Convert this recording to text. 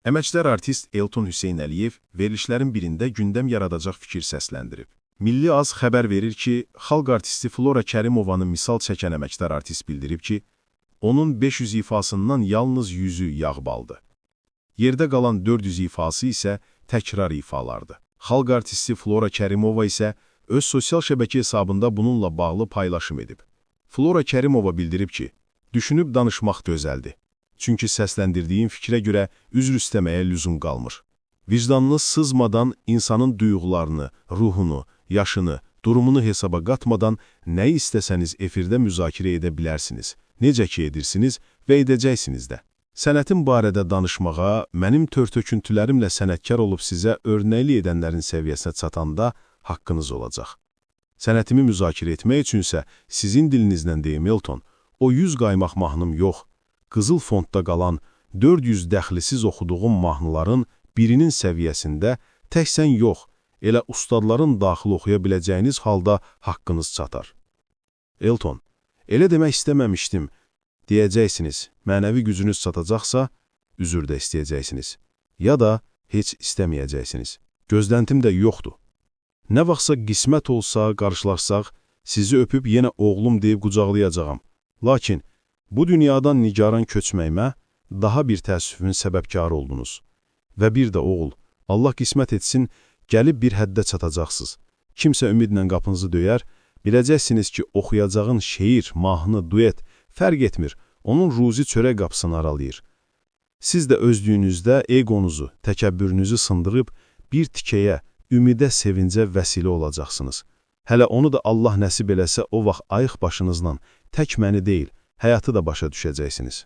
Əməkdar artist Elton Hüseyn Əliyev verilişlərin birində gündəm yaradacaq fikir səsləndirib. Milli Az xəbər verir ki, xalq artisti Flora Kərimovanı misal çəkən əməkdar artist bildirib ki, onun 500 ifasından yalnız 100-ü yağbaldı. Yerdə qalan 400 ifası isə təkrar ifalardı. Xalq artisti Flora Kərimova isə öz sosial şəbəkə hesabında bununla bağlı paylaşım edib. Flora Kərimova bildirib ki, düşünüb danışmaq gözəldir. Çünki səsləndirdiyim fikrə görə üzr istəməyə lüzum qalmır. Vicdanınız sızmadan insanın duyğularını, ruhunu, yaşını, durumunu hesaba qatmadan nə istəsəniz efirdə müzakirə edə bilərsiniz, necə ki edirsiniz və edəcəksiniz də. Sənətim barədə danışmağa, mənim tör-töküntülərimlə sənətkar olub sizə örnəklik edənlərin səviyyəsinə çatanda haqqınız olacaq. Sənətimi müzakirə etmək üçünsə sizin dilinizdən deyim Elton, o 100 qaymaq mahnım yox, qızıl fondda qalan 400 dəxlisiz oxuduğum mahnıların birinin səviyyəsində tək sən yox, elə ustadların daxil oxuya biləcəyiniz halda haqqınız çatar. Elton, elə demək istəməmişdim, deyəcəksiniz, mənəvi gücünüz çatacaqsa, üzr də istəyəcəksiniz, ya da heç istəməyəcəksiniz. Gözləntim də yoxdur. Nə vaxtsa qismət olsa, qarşılaşsaq, sizi öpüb yenə oğlum deyib qucaqlayacağam. Lakin, bu dünyadan nigaran köçməyimə daha bir təəssüfün səbəbkarı oldunuz. Və bir də oğul, Allah qismət etsin, gəlib bir həddə çatacaqsınız. Kimsə ümidlə qapınızı döyər, biləcəksiniz ki, oxuyacağın şeir, mahnı, duet, fərq etmir, onun ruzi çörək qapısını aralayır. Siz də özlüyünüzdə egonuzu, təkəbbürünüzü sındırıb, bir tikəyə, ümidə, sevincə vəsilə olacaqsınız. Hələ onu da Allah nəsib eləsə, o vaxt ayıq başınızla tək məni deyil, həyatı da başa düşəcəksiniz.